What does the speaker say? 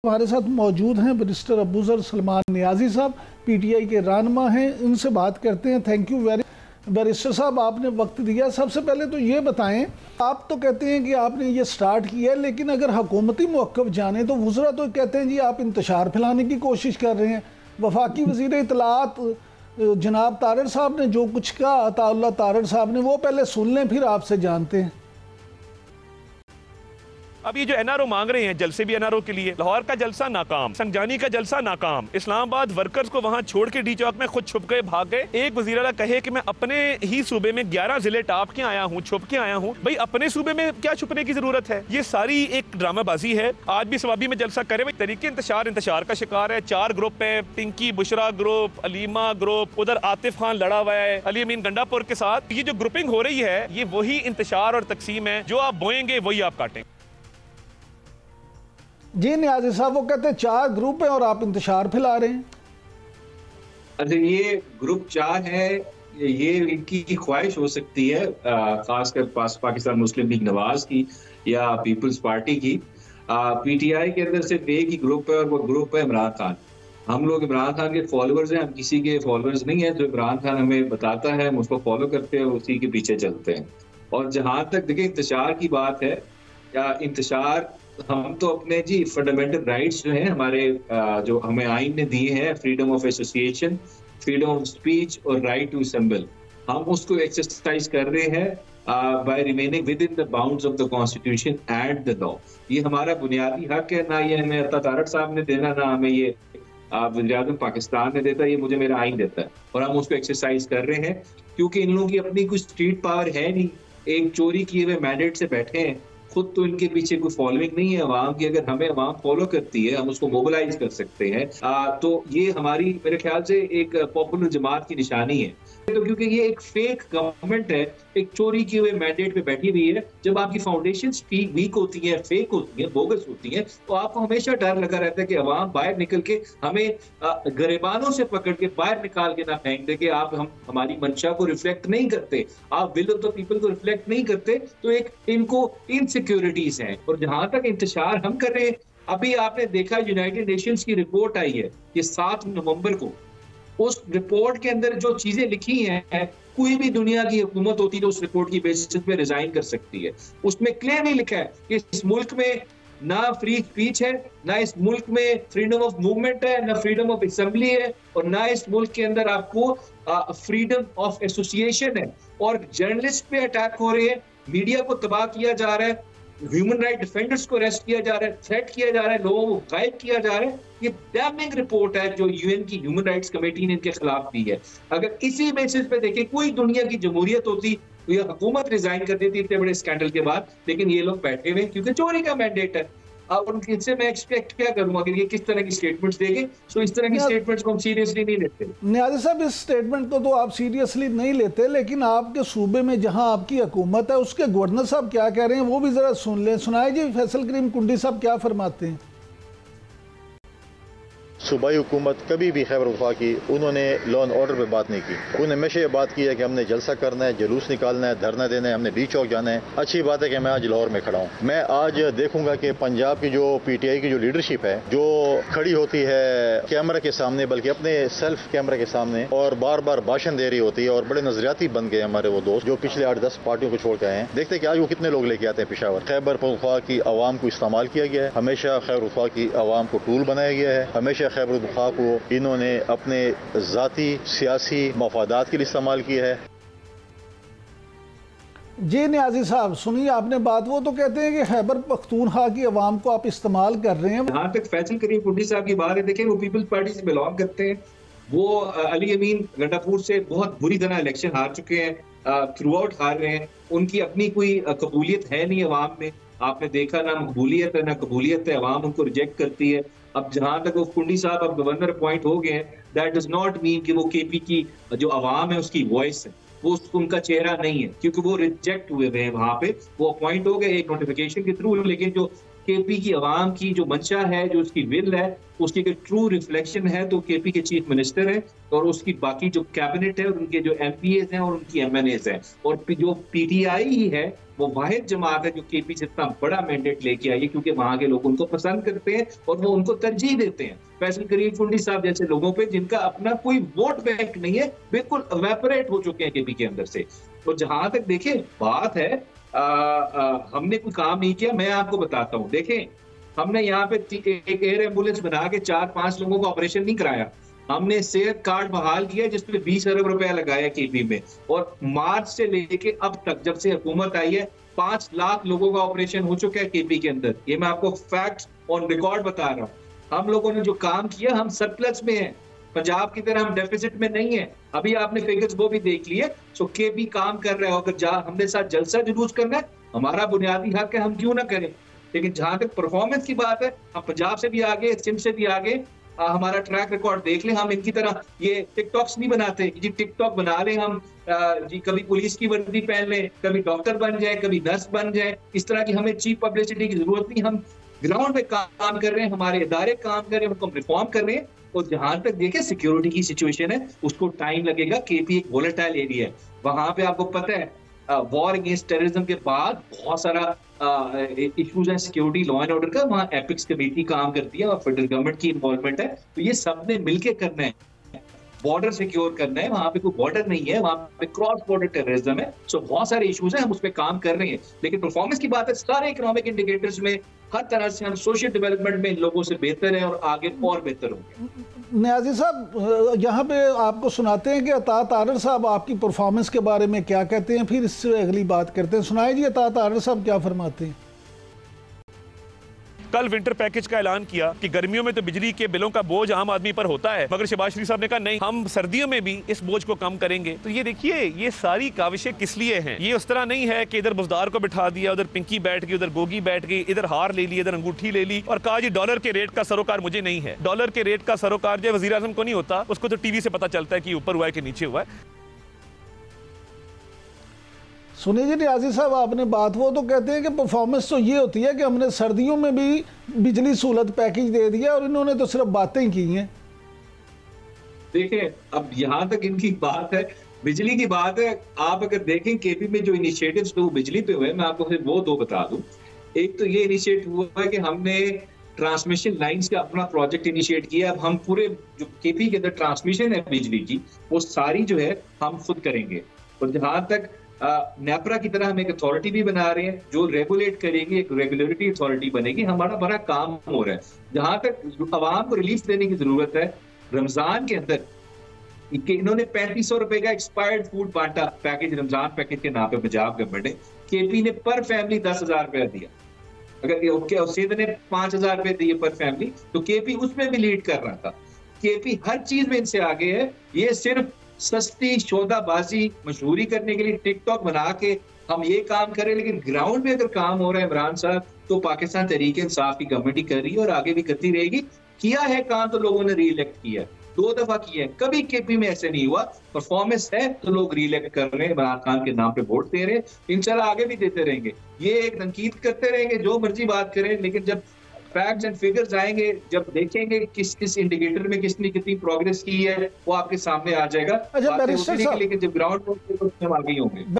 हमारे साथ मौजूद हैं बैरिस्टर अबूजर सलमान नियाजी साहब, पीटीआई के रहनुमा हैं। उनसे बात करते हैं। थैंक यू वेरी बैरिस्टर साहब, आपने वक्त दिया। सबसे पहले तो ये बताएं, आप तो कहते हैं कि आपने ये स्टार्ट किया है, लेकिन अगर हुकूमती मौक़िफ़ जाने तो वुज़रा तो कहते हैं जी आप इंतशार फैलाने की कोशिश कर रहे हैं। वफाकी वज़ीर इत्तलाआत जनाब तारड़ साहब ने जो कुछ कहा, अताउल्लाह तारड़ साहब ने, वो पहले सुन लें फिर आपसे जानते हैं। अब ये जो एनआरओ मांग रहे हैं, जलसे भी एनआरओ के लिए, लाहौर का जलसा नाकाम, संजानी का जलसा नाकाम, इस्लामाबाद वर्कर्स को वहां छोड़ के डी चौक में खुद छुप गए, भाग गए। एक वज़ीर आला कहे कि मैं अपने ही सूबे में 11 जिले टाप के आया हूँ, छुप के आया हूँ। भाई अपने सूबे में क्या छुपने की जरूरत है? ये सारी एक ड्रामाबाजी है। आज भी सवाबी में जलसा करे, भाई तरीके इंतशार का शिकार है। 4 ग्रुप है, पिंकी बुशरा ग्रुप, अलीमा ग्रुप, उधर आतिफ खान लड़ा हुआ है अली अमीन गंडापुर के साथ। ये जो ग्रुपिंग हो रही है, ये वही इंतशार और तकसीम है। जो आप बोएंगे वही आप काटेंगे। जी नियाज़ी साहब, वो कहते हैं 4 ग्रुप है और आप इंतशार फैला रहे हैं। अच्छा, ये ग्रुप 4 है, ये इनकी ख्वाहिश हो सकती है, खासकर पाकिस्तान मुस्लिम लीग नवाज की या पीपल्स पार्टी की। पीटीआई के अंदर सिर्फ एक ही ग्रुप है और वो ग्रुप है इमरान खान। हम लोग इमरान खान के फॉलोअर्स हैं, हम किसी के फॉलोअर्स नहीं हैं। जो इमरान खान हमें बताता है हम उसको फॉलो करते हैं, उसी के पीछे चलते हैं। और जहां तक देखिए इंतशार की बात है, या इंतशार, हम तो अपने जी फंडामेंटल राइट्स जो हैं हमारे, जो हमें आइन ने दिए हैं, freedom of association, freedom of speech और राइट टू असेंबल, हम उसको एक्सरसाइज कर रहे हैं by remaining within the bounds of the constitution and the law. ये हमारा बुनियादी हक है, ना ये हमें अता तारड़ साहब ने देना, ना हमें ये वज़ीर-ए-आज़म पाकिस्तान ने देता, ये मुझे मेरा आइन देता है और हम उसको एक्सरसाइज कर रहे हैं। क्योंकि इन लोगों की अपनी कोई स्ट्रीट पावर है नहीं, एक चोरी किए हुए मैंडेट से बैठे हैं, खुद तो इनके पीछे कोई फॉलोइंग नहीं है अवाम की। अगर हमें अवाम फॉलो करती है, हम उसको मोबिलाइज कर सकते हैं। तो ये हमारी मेरे ख्याल से एक पॉपुलर जमात की निशानी है। तो क्योंकि ये एक फेक गवर्नमेंट है, एक चोरी किए हुए मैंडेट पे बैठी हुई है। जब आपकी फाउंडेशन वीक होती है, फेक होती है, बोगस होती है, तो आपको हमेशा डर लगा रहता है कि अवाम बाहर निकल के हमें गरिबानों से पकड़ के बाहर निकाल के ना फेंक दे कि आप हम हमारी मंशा को रिफ्लेक्ट नहीं करते, आप विल ऑफ द पीपल को रिफ्लेक्ट नहीं करते। तो एक इनको इनसिक्योरिटीज हैं। और जहां तक इंतशार हम कर रहे हैं, अभी आपने देखा यूनाइटेड नेशंस की रिपोर्ट आई है कि 7 नवंबर को, उस रिपोर्ट के अंदर जो चीजें लिखी हैं, कोई भी दुनिया की हुकूमत होती तो उस रिपोर्ट की बेसिस पे रिजाइन कर सकती है। उसमें क्लियरली लिखा है कि इस मुल्क में ना फ्री स्पीच है, ना इस मुल्क में फ्रीडम ऑफ मूवमेंट है, ना फ्रीडम ऑफ असेंबली है, और ना इस मुल्क के अंदर आपको फ्रीडम ऑफ एसोसिएशन है। और जर्नलिस्ट पे अटैक हो रहे हैं, मीडिया को तबाह किया जा रहा है, ह्यूमन राइट डिफेंडर्स को अरेस्ट किया जा रहा है, थ्रेट किया जा रहा है, लोगों को गायब किया जा रहा है। ये डैमिंग रिपोर्ट है जो यूएन की ह्यूमन राइट्स कमेटी ने इनके खिलाफ दी है। अगर इसी बेसिस पे देखें, कोई दुनिया की जमहूरियत होती तो ये हुकूमत रिजाइन कर देती इतने बड़े स्कैंडल के बाद, लेकिन ये लोग बैठे हुए क्योंकि चोरी का मैंडेट है। और इनसे मैं एक्सपेक्ट क्या करूंगा कि ये किस तरह की स्टेटमेंट्स देंगे। सो इस तरह की स्टेटमेंट्स को हम सीरियसली नहीं लेते। नियाज़ी साहब, इस स्टेटमेंट को तो आप सीरियसली नहीं लेते, लेकिन आपके सूबे में जहां आपकी हुकूमत है, उसके गवर्नर साहब क्या कह रहे हैं वो भी जरा सुन लें। सुनाए जी, फैसल करीम कुंडी साहब क्या फरमाते हैं। सूबाई हुकूमत कभी भी खैबर वफा की उन्होंने लॉ एंड ऑर्डर पे बात नहीं की। उन्होंने हमेशा ये बात की है कि हमने जलसा करना है, जुलूस निकालना है, धरना देना है, हमने डी चौक जाना है। अच्छी बात है कि मैं आज लाहौर में खड़ा हूँ। मैं आज देखूंगा कि पंजाब की जो पीटीआई की जो लीडरशिप है, जो खड़ी होती है कैमरा के सामने, बल्कि अपने सेल्फ कैमरा के सामने, और बार बार भाषण दे रही होती है, और बड़े नजरियाती बन गए हमारे वो दोस्त जो पिछले 8-10 पार्टियों को छोड़ के आए हैं। देखते हैं कि आज वो कितने लोग लेके आते हैं पेशावर। खैबर पख्तूनख्वा की आवाम को इस्तेमाल किया गया है, हमेशा खैबर पख्तूनख्वा की आवाम को टूल बनाया गया है, हमेशा खैबर पख्तूनख्वा को इन्होंने अपने जाती सियासी मफादात के लिए इस्तेमाल किया है। जी नियाज़ी साहब, सुनिए आपने बात, वो तो कहते हैं कि खैबर पख्तूनख्वा की आवाम को आप इस्तेमाल कर रहे हैं। जहाँ तक फैसल करीम कुंडी साहब की बात है, देखें वो पीपल्स पार्टी से बिलोंग करते हैं। वो अली अमीन गंडापुर से बहुत बुरी तरह इलेक्शन हार चुके हैं, थ्रू आउट हार रहे हैं। उनकी अपनी कोई कबूलियत है नहीं अवाम में। आपने देखा ना मकबूलियत है ना कबूलियत है, अवाम उनको रिजेक्ट करती है। अब जहां तक वो कुंडी साहब अब गवर्नर अपॉइंट हो गए हैं, दैट डज नॉट मीन कि वो केपी की जो अवाम है उसकी वॉइस है, वो उनका चेहरा नहीं है, क्योंकि वो रिजेक्ट हुए हैं वहां पे। वो अपॉइंट हो गए एक नोटिफिकेशन के थ्रू, लेकिन जो केपी की अवाम की जो मंशा है, जो उसकी विल है, उसकी एक ट्रू रिफ्लेक्शन है तो केपी के चीफ मिनिस्टर है, और उसकी बाकी जो कैबिनेट है और उनके जो एमपीएज हैं और उनकी एमएनएज हैं, और जो पीटीआई ही है वो वाहिद जमात है जो केपी से इतना बड़ा मैंडेट लेके आई है, क्योंकि वहां के लोग उनको पसंद करते हैं और वो उनको तरजीह देते हैं। फैसल करीम फुंडी साहब जैसे लोगों पे जिनका अपना कोई वोट बैंक नहीं है, बिल्कुल इवेपोरेट हो चुके हैं केपी के अंदर से। तो जहां तक देखिए बात है, हमने कोई काम नहीं किया। मैं आपको बताता हूँ, देखें हमने यहाँ पे एक एयर एम्बुलेंस बना के 4-5 लोगों का ऑपरेशन नहीं कराया। हमने सेहत कार्ड बहाल किया जिसपे 20 अरब रुपया लगाया केपी में, और मार्च से लेके अब तक जब से हुकूमत आई है 5 लाख लोगों का ऑपरेशन हो चुका है केपी के अंदर। ये मैं आपको फैक्ट ऑन रिकॉर्ड बता रहा हूँ। हम लोगों ने जो काम किया, हम सरप्लस में हैं, पंजाब की तरह हम डेफिसिट में नहीं है। अभी आपने फिगर्स वो भी देख लिए। सो केपी काम कर रहा है, अगर हमने साथ जलसा जुलूस करना है, हमारा बुनियादी हक है, हम क्यों ना करें। लेकिन जहां तक परफॉर्मेंस की बात है, हम पंजाब से भी आगे, सिंध से भी आगे। हमारा ट्रैक रिकॉर्ड देख लें। हम इनकी तरह ये टिकटॉक्स नहीं बनाते जी, टिकटॉक बना लें हम जी, कभी पुलिस की वर्दी पहन लें, कभी डॉक्टर बन जाए, कभी नर्स बन जाए। इस तरह की हमें चीप पब्लिसिटी की जरूरत नहीं। हम ग्राउंड पे काम कर रहे हैं, हमारे इदारे काम कर रहे हैं, उनको हम रिफॉर्म कर रहे हैं। और जहां तक देखें सिक्योरिटी की सिचुएशन है, उसको टाइम लगेगा। केपी एक वोलेटाइल एरिया है, वहां पे आपको पता है वॉर अगेंस्ट टेररिज्म के बाद बहुत सारा इश्यूज है सिक्योरिटी लॉ एंड ऑर्डर का। वहाँ एपिक्स कमेटी काम करती है और फेडरल गवर्नमेंट की इन्वॉल्वमेंट है। तो ये सबने मिलके करना है, बॉर्डर सिक्योर करना है। वहां पे कोई बॉर्डर नहीं है, वहां पे क्रॉस बॉर्डर टेररिज्म है। सो बहुत सारे इश्यूज हैं, हम उस पर काम कर रहे हैं। लेकिन परफॉर्मेंस की बात है, सारे इकोनॉमिक इंडिकेटर्स में हर तरह से हम सोशल डेवलपमेंट में इन लोगों से बेहतर है और आगे और बेहतर होंगे। नियाजी साहब, यहाँ पे आपको सुनाते हैं कि अता तारर साहब आपकी परफॉर्मेंस के बारे में क्या कहते हैं, फिर इससे अगली बात करते हैं। सुनाए जी, अता तारर साहब क्या फरमाते हैं। कल विंटर पैकेज का ऐलान किया कि गर्मियों में तो बिजली के बिलों का बोझ आम आदमी पर होता है, मगर शहबाज शरीफ साहब ने कहा नहीं, हम सर्दियों में भी इस बोझ को कम करेंगे। तो ये देखिए, ये सारी काविशें किस लिए हैं। ये उस तरह नहीं है कि इधर बुजदार को बिठा दिया, उधर पिंकी बैठ गई, उधर गोगी बैठ गई, इधर हार ले ली, इधर अंगूठी ले ली और कहा जी डॉलर के रेट का सरोकार मुझे नहीं है। डॉलर के रेट का सरोकार जो वजीर आजम को नहीं होता, उसको तो टीवी से पता चलता है कि ऊपर हुआ है कि नीचे हुआ है। सुनिए जी नियाजी साहब, आपने बात, वो तो कहते हैं कि परफॉर्मेंस तो ये होती है कि हमने सर्दियों में भी बिजली सहूलत पैकेज दे दिया और इन्होंने तो सिर्फ बातें ही की हैं। देखिए, अब यहाँ तक इनकी बात है, बिजली की बात है। आप अगर देखें केपी में जो इनिशिएटिव्स तो बिजली पे हुए, मैं आपको सिर्फ वो 2 बता दूं। एक तो ये इनिशिएटिव हुआ है कि हमने ट्रांसमिशन लाइन्स का अपना प्रोजेक्ट इनिशिएट किया। अब हम पूरे जो केपी के अंदर ट्रांसमिशन है बिजली की, वो सारी जो है हम खुद करेंगे। और जहां तक नेपरा की तरह हम एक अथॉरिटी भी बना रहे हैं जो रेगुलेट करेगी, एक रेगुलेटरी अथॉरिटी बनेगी। हमारा बड़ा काम हो रहा है। जहां तक आवाम को रिलीफ देने की जरूरत है, रमजान के अंदर इन्होंने 3500 रुपए का एक्सपायर्ड फूड बांटा पैकेज, रमजान पैकेज के नाम पे पंजाब गवर्नमेंट ने। केपी ने पर फैमिली 10,000 रुपया दिया। अगर सिंध ने 5,000 रुपए दिए पर फैमिली, तो केपी उसमें भी लीड कर रहा था। केपी हर चीज में इनसे आगे है। ये सिर्फ सस्ती शोदाबाजी मशहूरी करने के लिए टिकटॉक बना के हम ये काम करें, लेकिन ग्राउंड में अगर काम हो रहा है इमरान साहब, तो पाकिस्तान तहरीक इंसाफ की गवर्नमेंट ही कर रही है और आगे भी करती रहेगी। किया है काम तो लोगों ने री-इलेक्ट किया, 2 दफा किया है। कभी केपी में ऐसे नहीं हुआ। परफॉर्मेंस है तो लोग री-इलेक्ट कर रहे हैं, इमरान खान के नाम पे वोट दे रहे हैं। इंशाल्लाह आगे भी देते रहेंगे। ये एक तनकीद करते रहेंगे, जो मर्जी बात करें, लेकिन जब फैक्ट्स एंड फिगर्स आएंगे, जब देखेंगे किस किस इंडिकेटर में किसने कितनी प्रोग्रेस की है, वो आपके सामने आ जाएगा। अच्छा, लेकिन जब ग्राउंड पर हम आगे होंगे।